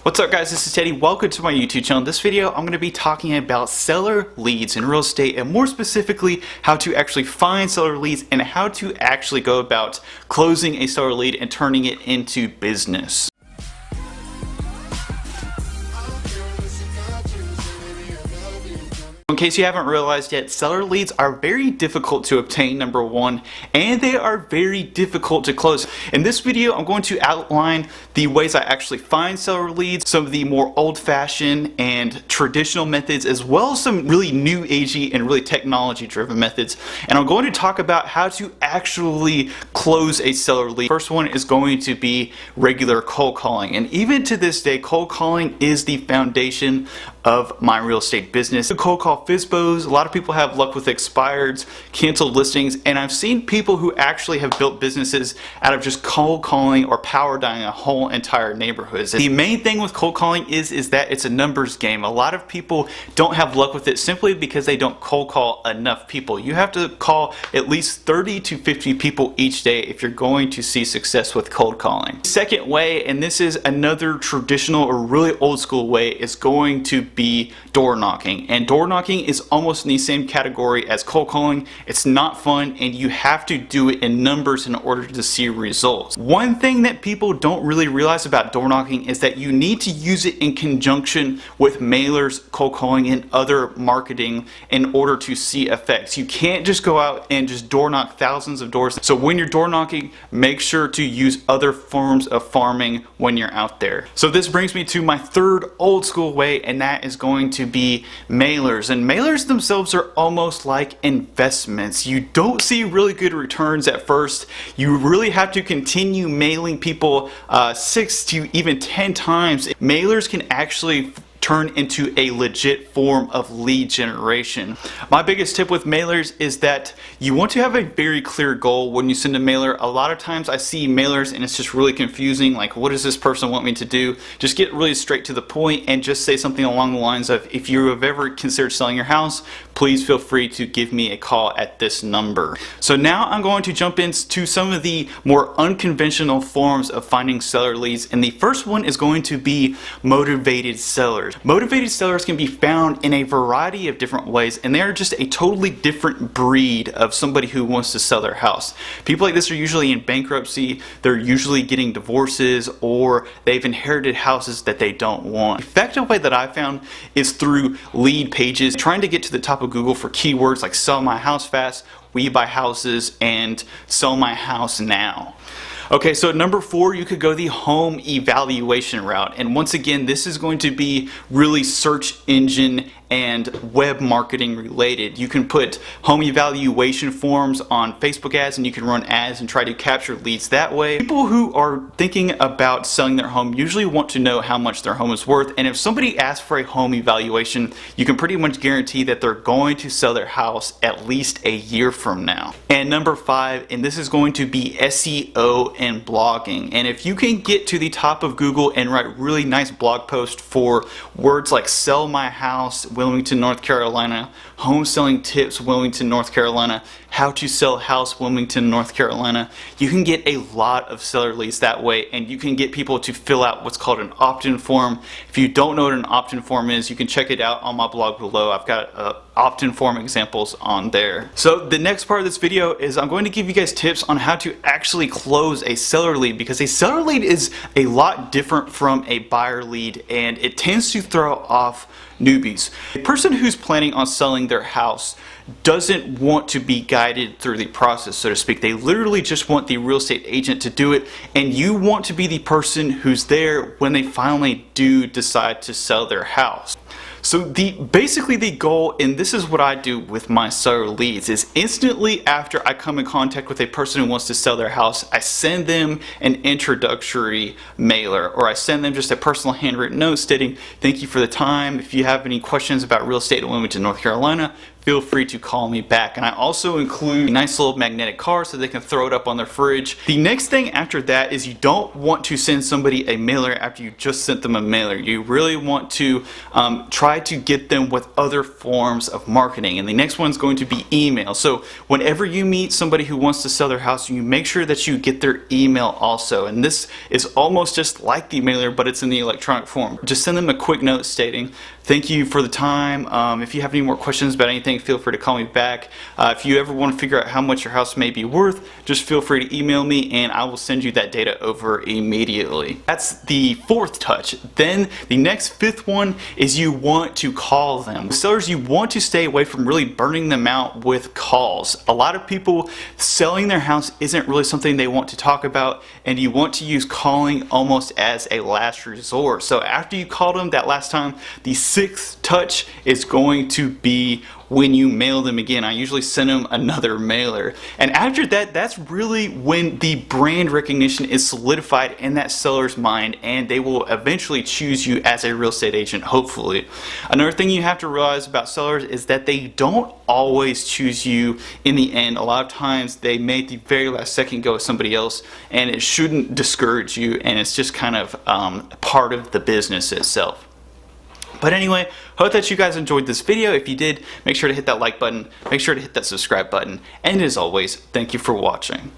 What's up guys, this is Teddy. Welcome to my YouTube channel. In this video I'm going to be talking about seller leads in real estate, and more specifically how to actually find seller leads and how to actually go about closing a seller lead and turning it into business. In case you haven't realized yet, seller leads are very difficult to obtain, number one, and they are very difficult to close. In this video, I'm going to outline the ways I actually find seller leads, some of the more old-fashioned and traditional methods, as well as some really new agey and really technology-driven methods. And I'm going to talk about how to actually close a seller lead. First one is going to be regular cold calling. And even to this day, cold calling is the foundation of my real estate business. I cold call FSBOs. A lot of people have luck with expireds, canceled listings, and I've seen people who actually have built businesses out of just cold calling or power dialing a whole entire neighborhoods. The main thing with cold calling is that it's a numbers game. A lot of people don't have luck with it simply because they don't cold call enough people. You have to call at least 30 to 50 people each day if you're going to see success with cold calling. Second way, and this is another traditional or really old school way, is going to be door knocking. And door knocking is almost in the same category as cold calling. It's not fun, and you have to do it in numbers in order to see results. One thing that people don't really realize about door knocking is that you need to use it in conjunction with mailers, cold calling, and other marketing in order to see effects. You can't just go out and just door knock thousands of doors. So when you're door knocking, make sure to use other forms of farming when you're out there. So this brings me to my third old school way, and that is going to be mailers. And mailers themselves are almost like investments. You don't see really good returns at first. You really have to continue mailing people 6 to even 10 times. Mailers can actually turn into a legit form of lead generation. My biggest tip with mailers is that you want to have a very clear goal when you send a mailer. A lot of times I see mailers and it's just really confusing, like what does this person want me to do? Just get really straight to the point and just say something along the lines of, if you have ever considered selling your house, please feel free to give me a call at this number. So now I'm going to jump into some of the more unconventional forms of finding seller leads, and the first one is going to be motivated sellers. Motivated sellers can be found in a variety of different ways, and they are just a totally different breed of somebody who wants to sell their house. People like this are usually in bankruptcy, they're usually getting divorces, or they've inherited houses that they don't want. The effective way that I found is through lead pages, trying to get to the top of Google for keywords like sell my house fast, we buy houses, and sell my house now. Okay, so at number 4, you could go the home evaluation route. And once again, this is going to be really search engine and web marketing related. You can put home evaluation forms on Facebook ads, and you can run ads and try to capture leads that way. People who are thinking about selling their home usually want to know how much their home is worth, and if somebody asks for a home evaluation, you can pretty much guarantee that they're going to sell their house at least a year from now. And number 5, and this is going to be SEO and blogging. And if you can get to the top of Google and write really nice blog posts for words like sell my house, Wilmington, North Carolina, home selling tips, Wilmington, North Carolina, how to sell house, Wilmington, North Carolina, you can get a lot of seller leads that way, and you can get people to fill out what's called an opt-in form. If you don't know what an opt-in form is, you can check it out on my blog below. I've got opt-in form examples on there. So the next part of this video is I'm going to give you guys tips on how to actually close a seller lead, because a seller lead is a lot different from a buyer lead, and it tends to throw off newbies. A person who's planning on selling their house doesn't want to be guided through the process, so to speak. They literally just want the real estate agent to do it, and you want to be the person who's there when they finally do decide to sell their house. So basically the goal, and this is what I do with my seller leads, is instantly after I come in contact with a person who wants to sell their house, I send them an introductory mailer, or I send them just a personal handwritten note stating, thank you for the time. If you have any questions about real estate in Wilmington, North Carolina, feel free to call me back. And I also include a nice little magnetic card so they can throw it up on their fridge. The next thing after that is you don't want to send somebody a mailer after you just sent them a mailer. You really want to try to get them with other forms of marketing. And the next one is going to be email. So whenever you meet somebody who wants to sell their house, you make sure that you get their email also. And this is almost just like the mailer, but it's in the electronic form. Just send them a quick note stating, thank you for the time. If you have any more questions about anything, feel free to call me back. If you ever want to figure out how much your house may be worth, just feel free to email me and I will send you that data over immediately. That's the fourth touch. Then the next fifth one is you want to call them. Sellers, you want to stay away from really burning them out with calls. A lot of people, selling their house isn't really something they want to talk about, and you want to use calling almost as a last resort. So after you called them that last time, the sixth touch is going to be when you mail them again. I usually send them another mailer. And after that, that's really when the brand recognition is solidified in that seller's mind and they will eventually choose you as a real estate agent, hopefully. Another thing you have to realize about sellers is that they don't always choose you in the end. A lot of times they may at the very last second go with somebody else, and it shouldn't discourage you, and it's just kind of part of the business itself. But anyway, hope that you guys enjoyed this video. If you did, make sure to hit that like button, make sure to hit that subscribe button, and as always, thank you for watching.